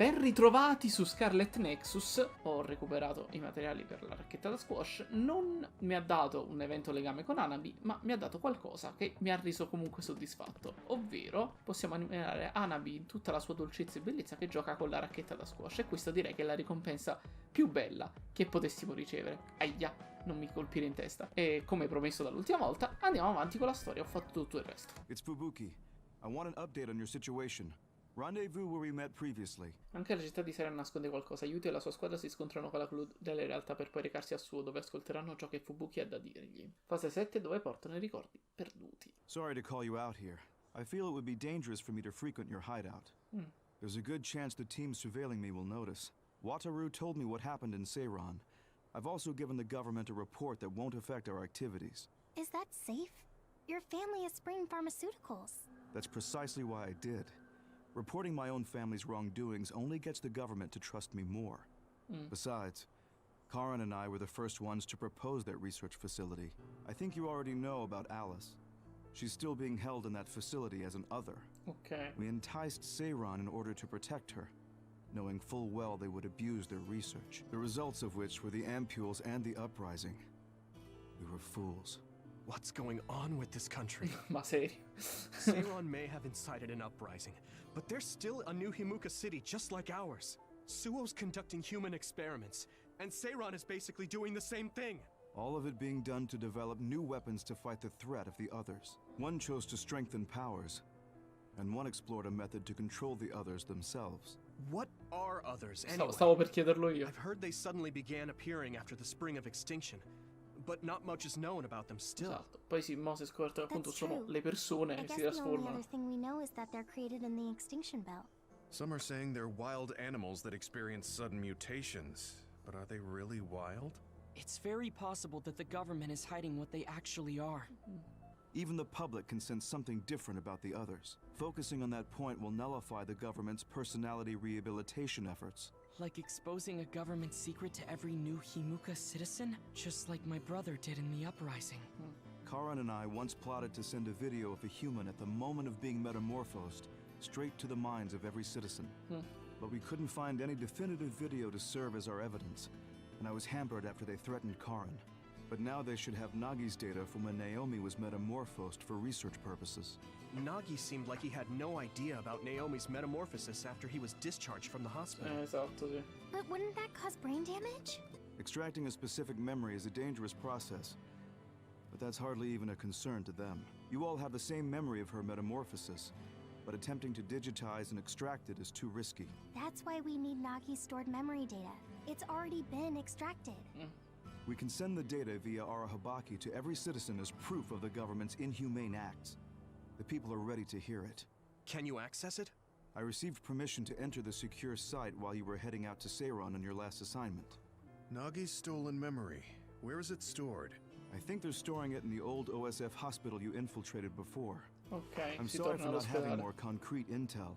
Ben ritrovati su Scarlet Nexus. Ho recuperato i materiali per la racchetta da squash. Non mi ha dato un evento legame con Hanabi, ma mi ha dato qualcosa che mi ha reso comunque soddisfatto. Ovvero, possiamo animare Hanabi in tutta la sua dolcezza e bellezza che gioca con la racchetta da squash. E questo direi che è la ricompensa più bella che potessimo ricevere. Aia, non mi colpire in testa. E come promesso dall'ultima volta, andiamo avanti con la storia. Ho fatto tutto il resto. It's Fubuki. I want an update on your situation. Rendezvous where we met previously. Anche la città di Seren nasconde qualcosa. Yuti e la sua squadra si scontrano con la crew delle realtà per poi recarsi a Suo, dove ascolteranno ciò che Fubuki ha da dirgli. Fase 7, dove portano i ricordi perduti. Sorry to call you out here. I feel it would be dangerous for me to frequent your hideout. There's a good chance the team surveilling me will notice. Wataru told me what happened in Seiran. I've also given the government a report that won't affect our activities. Is that safe? Your family is Spring Pharmaceuticals. That's precisely why I did. Reporting my own family's wrongdoings only gets the government to trust me more. Besides, Karin and I were the first ones to propose that research facility. I think you already know about Alice. She's still being held in that facility as an other. Ok. We enticed Seiran in order to protect her, knowing full well they would abuse their research, the results of which were the ampules and the uprising. We were fools. What's going on with this country? Ma serio? Seiran may have incited an uprising, but there's still a new Himuka city just like ours. Suo's conducting human experiments, and Seiran is basically doing the same thing. All of it being done to develop new weapons to fight the threat of the others. One chose to strengthen powers, and one explored a method to control the others themselves. What are others anyway? Stavo per chiederlo io. I've heard they suddenly began appearing after the Spring of Extinction, but not much is known about them still. Esatto. Poi sì, mo si è scoperto che appunto That's sono true. le persone I che guess si the only trasformano. other thing we know is that they're created in the extinction belt. Some are saying they're wild animals that experience sudden mutations. But are they really wild? It's very possible that the government is hiding what they actually are. Even the public can sense something different about the others. Focusing on that point will nullify the government's personality rehabilitation efforts. Like exposing a government secret to every new Himuka citizen? Just like my brother did in the uprising. Karan and I once plotted to send a video of a human at the moment of being metamorphosed straight to the minds of every citizen. But we couldn't find any definitive video to serve as our evidence, and I was hampered after they threatened Karan. But now they should have Nagi's data from when Naomi was metamorphosed for research purposes. Nagi seemed like he had no idea about Naomi's metamorphosis after he was discharged from the hospital. Esatto, sì. But wouldn't that cause brain damage? Extracting a specific memory is a dangerous process, but that's hardly even a concern to them. You all have the same memory of her metamorphosis, but attempting to digitize and extract it is too risky. That's why we need Nagi's stored memory data. It's already been extracted. We can send the data via Arahabaki to every citizen as proof of the government's inhumane acts. The people are ready to hear it. Can you access it? I received permission to enter the secure site while you were heading out to Seiran on your last assignment. Nagi's stolen memory. Where is it stored? I think they're storing it in the old OSF hospital you infiltrated before. Ok, I'm si sorry torna for not having all'ospedale. more concrete intel,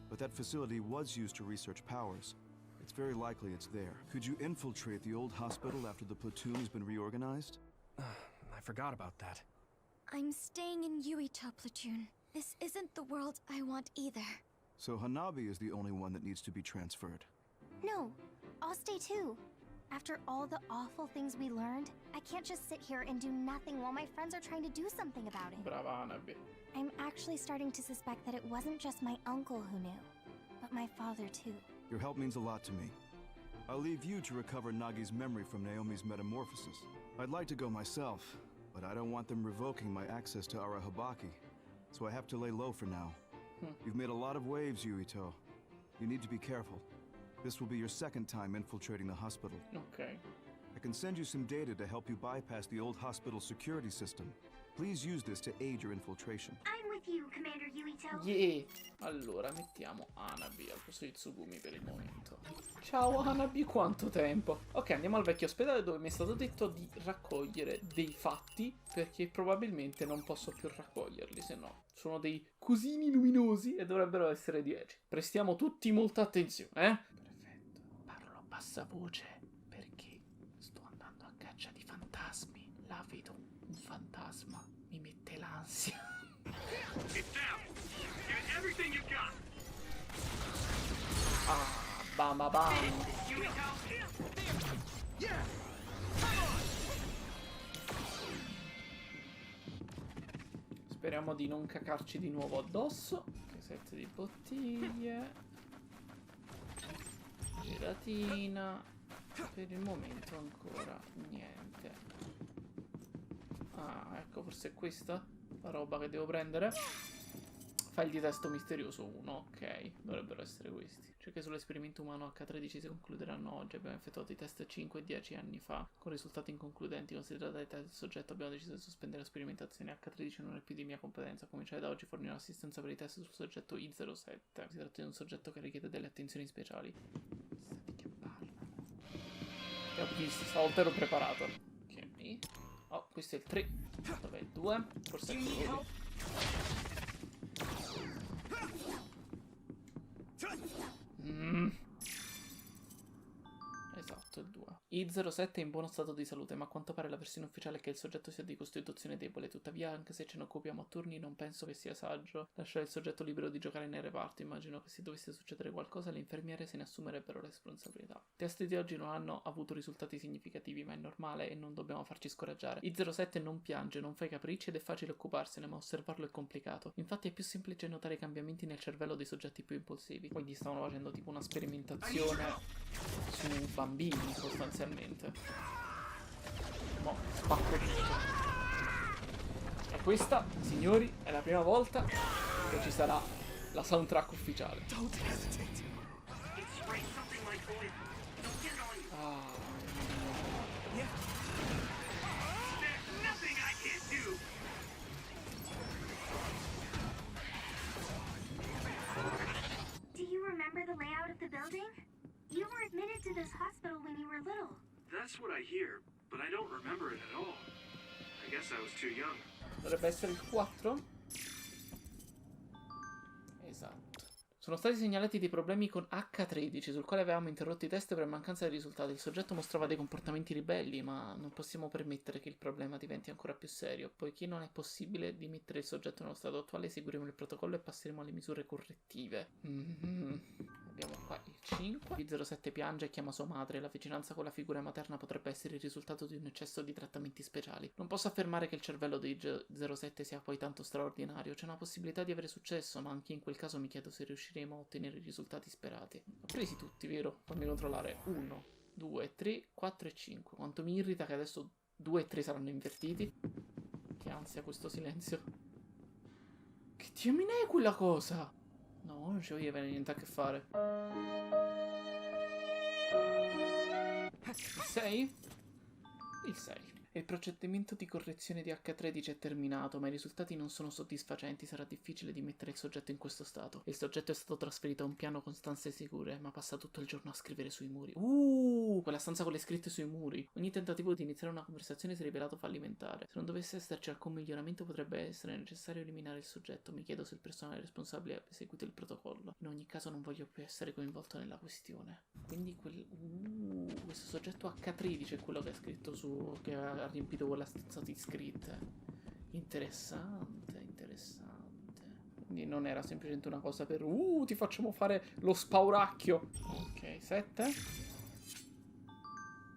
but that facility was used to research powers. It's very likely it's there. Could you infiltrate the old hospital after the platoon's been reorganized? I forgot about that. I'm staying in UTILI platoon. This isn't the world I want either. So Hanabi is the only one that needs to be transferred. No, I'll stay too. After all the awful things we learned, I can't just sit here and do nothing while my friends are trying to do something about it. Brava Hanabi. I'm actually starting to suspect that it wasn't just my uncle who knew, but my father too. Your help means a lot to me. I'll leave you to recover Nagi's memory from Naomi's metamorphosis. I'd like to go myself, but I don't want them revoking my access to Arahabaki, so I have to lay low for now. You've made a lot of waves, Yuito. You need to be careful. This will be your second time infiltrating the hospital. Ok. I can send you some data to help you bypass the old hospital security system. Please use this to aid your infiltration. I'm with you, Commander Yuito. Yeah. Allora, mettiamo Hanabi al posto di Tsugumi per il momento. Ciao Hanabi, quanto tempo! Ok, andiamo al vecchio ospedale dove mi è stato detto di raccogliere dei fatti, perché probabilmente non posso più raccoglierli, se no sono dei cosini luminosi e dovrebbero essere 10. Prestiamo tutti molta attenzione, Perfetto, parlo a bassa voce perché sto andando a caccia di fantasmi. Là vedo un fantasma, mi mette l'ansia. Get down! Get everything you got! Ah. Bam bam bam. Speriamo di non cacarci di nuovo addosso. Ok, 7 di bottiglie. Gelatina. Per il momento ancora niente. Ah, ecco, forse è questa la roba che devo prendere. File di testo misterioso 1, ok, dovrebbero essere questi. Cioè che sull'esperimento umano H13 si concluderanno oggi. Abbiamo effettuato i test 5 e 10 anni fa, con risultati inconcludenti. Considerata l'età del soggetto, abbiamo deciso di sospendere la sperimentazione. H13 non è più di mia competenza. A cominciare da oggi fornirò assistenza per i test sul soggetto I07. Si tratta di un soggetto che richiede delle attenzioni speciali. Stati che parlano. Ho visto, stavolta ero preparato. Ok. Oh, questo è il 3. Dov'è il 2? Forse è quello. Esatto, il 2. I07 è in buono stato di salute, ma a quanto pare la versione ufficiale è che il soggetto sia di costituzione debole. Tuttavia, anche se ce ne occupiamo a turni, non penso che sia saggio lasciare il soggetto libero di giocare nei reparti. Immagino che se dovesse succedere qualcosa, le infermiere se ne assumerebbero responsabilità. I test di oggi non hanno avuto risultati significativi, ma è normale e non dobbiamo farci scoraggiare. I07 non piange, non fa i capricci ed è facile occuparsene, ma osservarlo è complicato. Infatti è più semplice notare i cambiamenti nel cervello dei soggetti più impulsivi. Quindi stavano facendo tipo una sperimentazione su bambini, sostanzialmente. Mo, spacco tutto. E questa, signori, è la prima volta che ci sarà la soundtrack ufficiale. Ah. Do you remember the layout of the building? You were admitted to this hospital when you were little. That's what I hear, but I don't remember it at all. I guess I was too young. Dovrebbe essere il 4? Esatto. Sono stati segnalati dei problemi con H13, sul quale avevamo interrotto i test per mancanza di risultati. Il soggetto mostrava dei comportamenti ribelli, ma non possiamo permettere che il problema diventi ancora più serio. Poiché non è possibile dimettere il soggetto nello stato attuale, seguiremo il protocollo e passeremo alle misure correttive. Abbiamo qua il 5. Il 07 piange e chiama sua madre. La vicinanza con la figura materna potrebbe essere il risultato di un eccesso di trattamenti speciali. Non posso affermare che il cervello di 07 sia poi tanto straordinario. C'è una possibilità di avere successo, ma anche in quel caso mi chiedo se riusciremo a ottenere i risultati sperati. Ho presi tutti, vero? Fammi controllare. 1, 2, 3, 4 e 5. Quanto mi irrita che adesso 2 e 3 saranno invertiti. Che ansia questo silenzio. Che diamine è quella cosa? No, non ci voglio avere niente a che fare. Il 6? Il 6. Il procedimento di correzione di H13 è terminato, ma i risultati non sono soddisfacenti. Sarà difficile di mettere il soggetto in questo stato. Il soggetto è stato trasferito a un piano con stanze sicure, ma passa tutto il giorno a scrivere sui muri. Quella stanza con le scritte sui muri. Ogni tentativo di iniziare una conversazione si è rivelato fallimentare. Se non dovesse esserci alcun miglioramento, potrebbe essere necessario eliminare il soggetto. Mi chiedo se il personale responsabile abbia seguito il protocollo. In ogni caso non voglio più essere coinvolto nella questione. Quindi questo soggetto H13 è quello che ha scritto su... che ha riempito quella stanza di scritte. Interessante, interessante. Quindi non era semplicemente una cosa per ti facciamo fare lo spauracchio. Ok, 7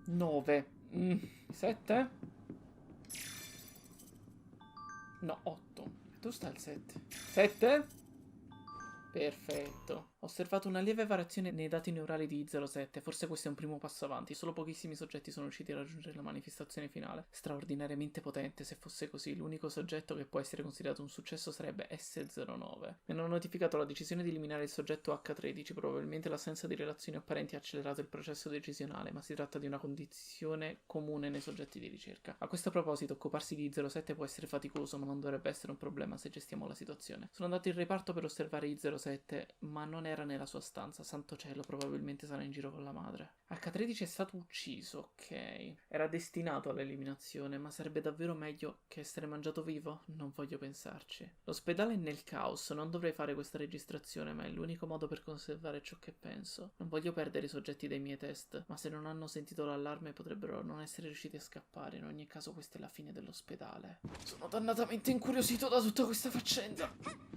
9 7 no, 8. Dove sta il 7? 7? Perfetto. Ho osservato una lieve variazione nei dati neurali di I07, forse questo è un primo passo avanti, solo pochissimi soggetti sono riusciti a raggiungere la manifestazione finale. Straordinariamente potente, se fosse così, l'unico soggetto che può essere considerato un successo sarebbe S09. Mi hanno notificato la decisione di eliminare il soggetto H13, probabilmente l'assenza di relazioni apparenti ha accelerato il processo decisionale, ma si tratta di una condizione comune nei soggetti di ricerca. A questo proposito, occuparsi di I07 può essere faticoso, ma non dovrebbe essere un problema se gestiamo la situazione. Sono andato in reparto per osservare I07, ma non era nella sua stanza. Santo cielo, probabilmente sarà in giro con la madre. H13 è stato ucciso, ok. Era destinato all'eliminazione, ma sarebbe davvero meglio che essere mangiato vivo? Non voglio pensarci. L'ospedale è nel caos, non dovrei fare questa registrazione, ma è l'unico modo per conservare ciò che penso. Non voglio perdere i soggetti dai miei test, ma se non hanno sentito l'allarme potrebbero non essere riusciti a scappare. In ogni caso questa è la fine dell'ospedale. Sono dannatamente incuriosito da tutta questa faccenda.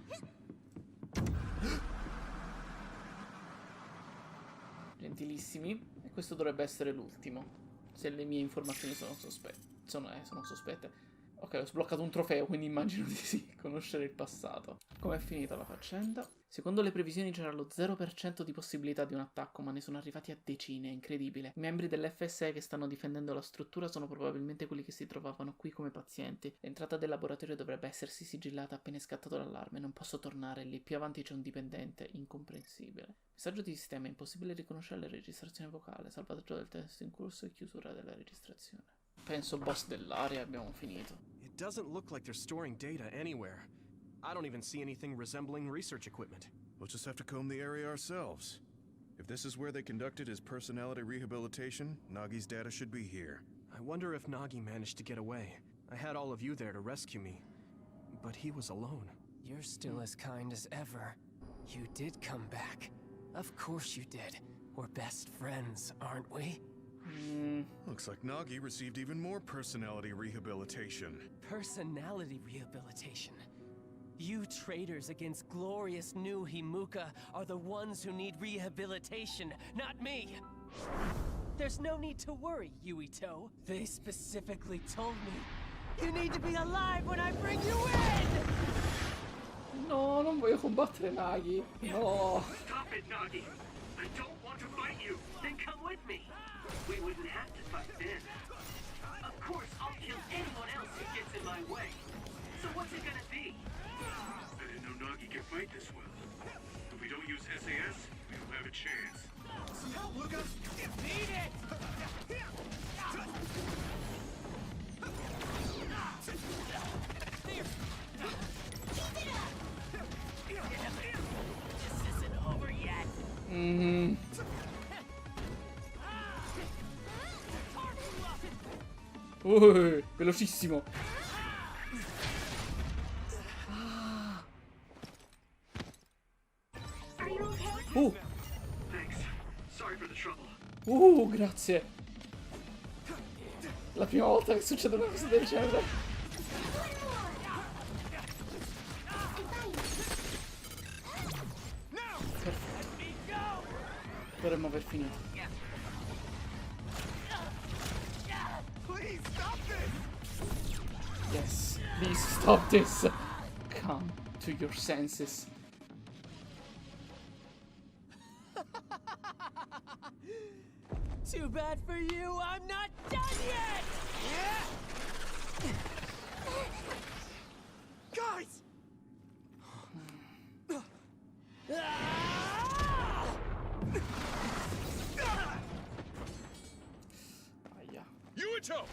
Gentilissimi. E questo dovrebbe essere l'ultimo. Se le mie informazioni sono sospette. Sono sospette. Ok, ho sbloccato un trofeo, quindi immagino di sì, conoscere il passato. Com'è finita la faccenda? Secondo le previsioni c'era lo 0% di possibilità di un attacco, ma ne sono arrivati a decine, è incredibile. I membri dell'FSE che stanno difendendo la struttura sono probabilmente quelli che si trovavano qui come pazienti. L'entrata del laboratorio dovrebbe essersi sigillata appena è scattato l'allarme, non posso tornare lì, più avanti c'è un dipendente, incomprensibile. Messaggio di sistema, impossibile riconoscere la registrazione vocale, salvataggio del test in corso e chiusura della registrazione. Penso boss dell'area, abbiamo finito. It doesn't look like they're storing data anywhere. I don't even see anything resembling research equipment. We'll just have to comb the area ourselves. If this is where they conducted his personality rehabilitation, Nagi's data should be here. I wonder if Nagi managed to get away. I had all of you there to rescue me, but he was alone. You're still as kind as ever. You did come back. Of course you did. We're best friends, aren't we? Looks like Nagi received even more personality rehabilitation. Personality rehabilitation. You traitors against glorious new Himuka are the ones who need rehabilitation, not me. There's no need to worry, Yuito. They specifically told me you need to be alive when I bring you in! No, non voglio combattere Nagi. No. Stop it, Nagi! I don't want to fight you! Then come with me! We wouldn't have to fight then. Of course, I'll kill anyone else who gets in my way. So what's it gonna be? I didn't know Nagi can fight this well. If we don't use SAS, we don't have a chance. Help, Luca! Beat it! This isn't over yet. Velocissimo. Are you okay? Thanks. Sorry for the trouble. Grazie. La prima volta che succede una cosa del genere. Perfetto. Dovremmo aver finito. Please stop this! Yes, please stop this. Come to your senses. Too bad for you, I'm not done yet! Guys! Aia. Yuito!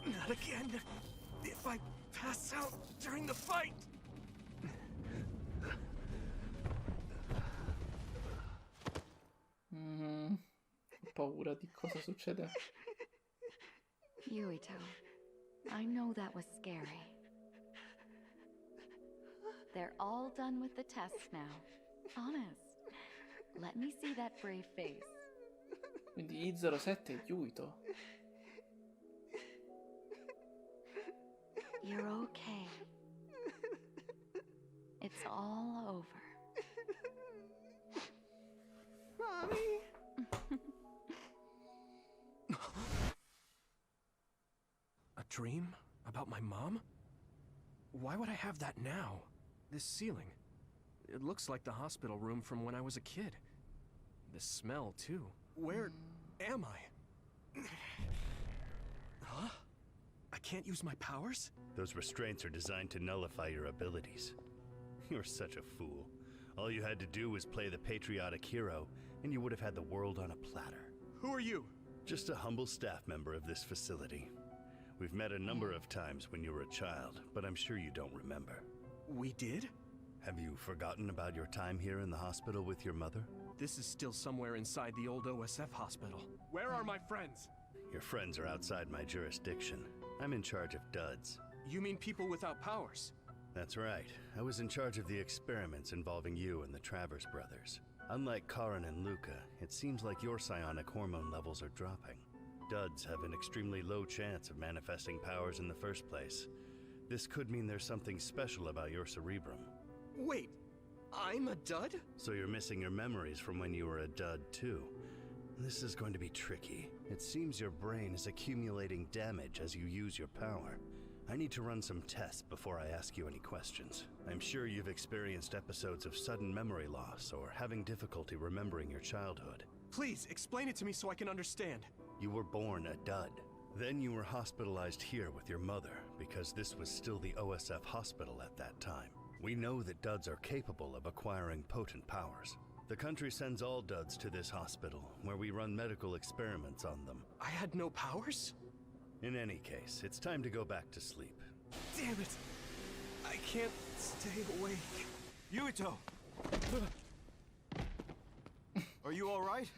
Not again. If I pass out during the fight. Ho paura di cosa succede. Yuito, I know that was scary. They're all done with the tests now. Honest. Let me see that brave face. Quindi I07 è Yuito. You're okay. It's all over. Mommy! A dream? About my mom? Why would I have that now? This ceiling. It looks like the hospital room from when I was a kid. The smell, too. Where am I? Huh? I can't use my powers? Those restraints are designed to nullify your abilities. You're such a fool. All you had to do was play the patriotic hero, and you would have had the world on a platter. Who are you? Just a humble staff member of this facility. We've met a number of times when you were a child, but I'm sure you don't remember. We did? Have you forgotten about your time here in the hospital with your mother? This is still somewhere inside the old OSF hospital. Where are my friends? Your friends are outside my jurisdiction. I'm in charge of duds. You mean people without powers? That's right. I was in charge of the experiments involving you and the Travers brothers. Unlike Karin and Luca, it seems like your psionic hormone levels are dropping. duds have an extremely low chance of manifesting powers in the first place. This could mean there's something special about your cerebrum. Wait, I'm a dud? So you're missing your memories from when you were a dud, too. This is going to be tricky. It seems your brain is accumulating damage as you use your power. I need to run some tests before I ask you any questions. I'm sure you've experienced episodes of sudden memory loss or having difficulty remembering your childhood. Please, explain it to me so I can understand. You were born a dud. Then you were hospitalized here with your mother because this was still the OSF hospital at that time. We know that duds are capable of acquiring potent powers. The country sends all duds to this hospital, where we run medical experiments on them. I had no powers? In any case, it's time to go back to sleep. Damn it! I can't stay awake. Yuito! Are you alright?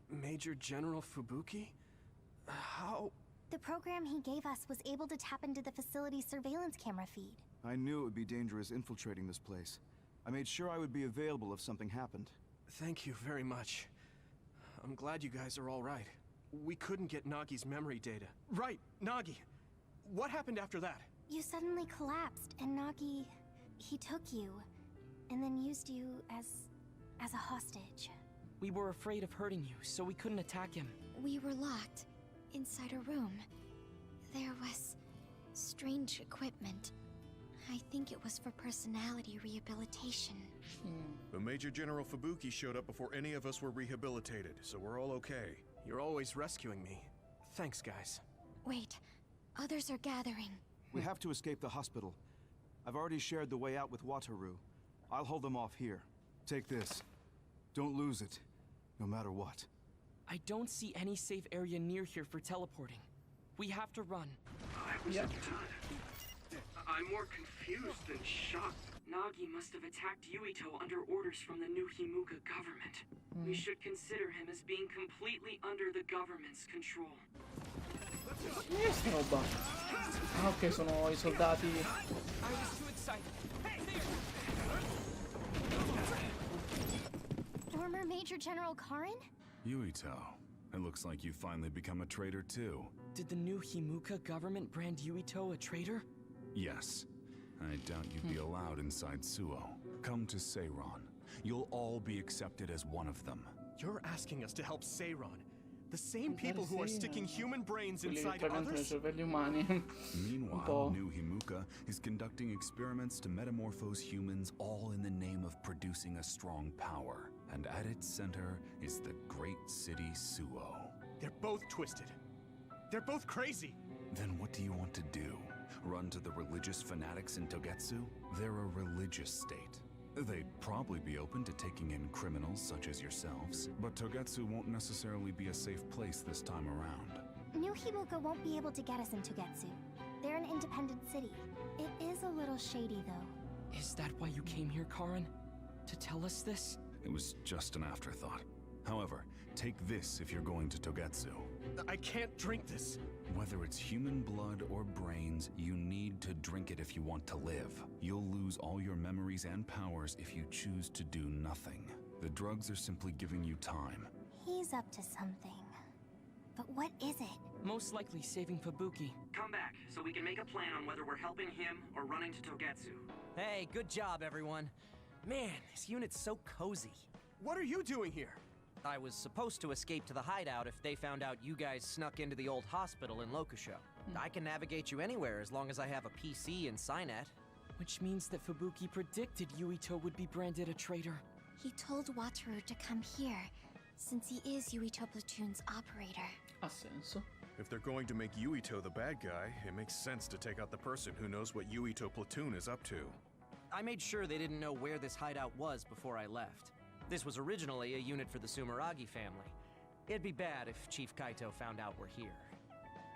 Major General Fubuki? How? The program he gave us was able to tap into the facility's surveillance camera feed. I knew it would be dangerous infiltrating this place. I made sure I would be available if something happened. Thank you very much. I'm glad you guys are all right. We couldn't get Nagi's memory data. Right, Nagi! What happened after that? You suddenly collapsed, and Nagi... he took you, and then used you as a hostage. We were afraid of hurting you, so we couldn't attack him. We were locked inside a room. There was strange equipment. I think it was for personality rehabilitation. But Major General Fubuki showed up before any of us were rehabilitated, so we're all okay. You're always rescuing me. Thanks, guys. Wait, others are gathering. We have to escape the hospital. I've already shared the way out with Wataru. I'll hold them off here. Take this. Don't lose it, no matter what. I don't see any safe area near here for teleporting. We have to run. I was a dud. I'm more confused than shocked. Nagi must have attacked Yuito under orders from the new Himuka government. We should consider him as being completely under the government's control. Che è sta roba? Ah, ok, sono I soldati. I was too excited. Former Major General Karin? Yuito, it looks like you finally become a traitor too. Did the new Himuka government brand Yuito a traitor? Yes. I doubt you'd be allowed inside Suo. Come to Seiron. You'll all be accepted as one of them. You're asking us to help Seiron, the same people who are sticking human brains inside others? Meanwhile, New Himuka is conducting experiments to metamorphose humans, all in the name of producing a strong power. And at its center is the great city Suo. They're both twisted. They're both crazy. Then what do you want to do? Run to the religious fanatics in Togetsu? They're a religious state. They'd probably be open to taking in criminals such as yourselves, but Togetsu won't necessarily be a safe place this time around. New Himuka won't be able to get us in Togetsu. They're an independent city. It is a little shady, though. Is that why you came here, Karin? To tell us this? It was just an afterthought. However, take this if you're going to Togetsu. I can't drink this. Whether it's human blood or brains, you need to drink it if you want to live. You'll lose all your memories and powers if you choose to do nothing. The drugs are simply giving you time. He's up to something. But what is it? Most likely saving Fubuki. Come back, so we can make a plan on whether we're helping him or running to Togetsu. Hey, good job, everyone. Man, this unit's so cozy. What are you doing here? I was supposed to escape to the hideout if they found out you guys snuck into the old hospital in Lokusho. I can navigate you anywhere as long as I have a PC and Cynet. Which means that Fubuki predicted Yuito would be branded a traitor. He told Wataru to come here, since he is Yuito Platoon's operator. Ha senso. If they're going to make Yuito the bad guy, it makes sense to take out the person who knows what Yuito Platoon is up to. I made sure they didn't know where this hideout was before I left. This was originally a unit for the Sumeragi family. It'd be bad if Chief Kaito found out we're here.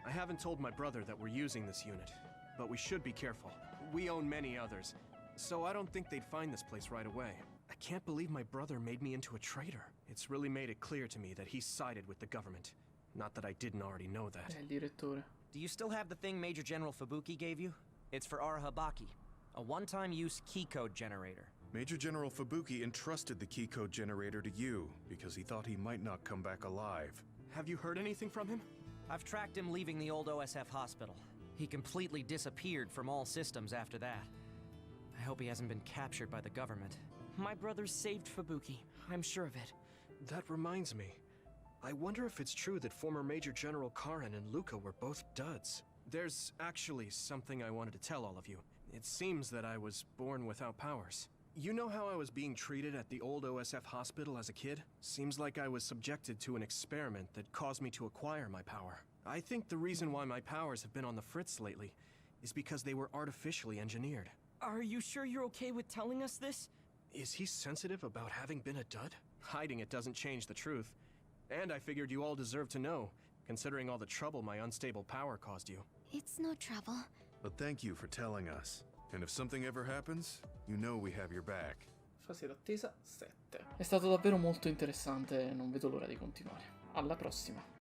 I haven't told my brother that we're using this unit, but we should be careful. We own many others, so I don't think they'd find this place right away. I can't believe my brother made me into a traitor. It's really made it clear to me that he sided with the government. Not that I didn't already know that. Il direttore. Do you still have the thing Major General Fubuki gave you? It's for Arahabaki, a one-time use key code generator. Major General Fubuki entrusted the key code generator to you because he thought he might not come back alive. Have you heard anything from him? I've tracked him leaving the old OSF hospital. He completely disappeared from all systems after that. I hope he hasn't been captured by the government. My brother saved Fubuki. I'm sure of it. That reminds me. I wonder if it's true that former Major General Karen and Luca were both duds. There's actually something I wanted to tell all of you. It seems that I was born without powers. You know how I was being treated at the old OSF hospital as a kid? Seems like I was subjected to an experiment that caused me to acquire my power. I think the reason why my powers have been on the fritz lately is because they were artificially engineered. Are you sure you're okay with telling us this? Is he sensitive about having been a dud? Hiding it doesn't change the truth. And I figured you all deserve to know, considering all the trouble my unstable power caused you. It's no trouble. But thank you for telling us. And if something ever happens, you know we have your back. Fase d'attesa 7. È stato davvero molto interessante, non vedo l'ora di continuare. Alla prossima.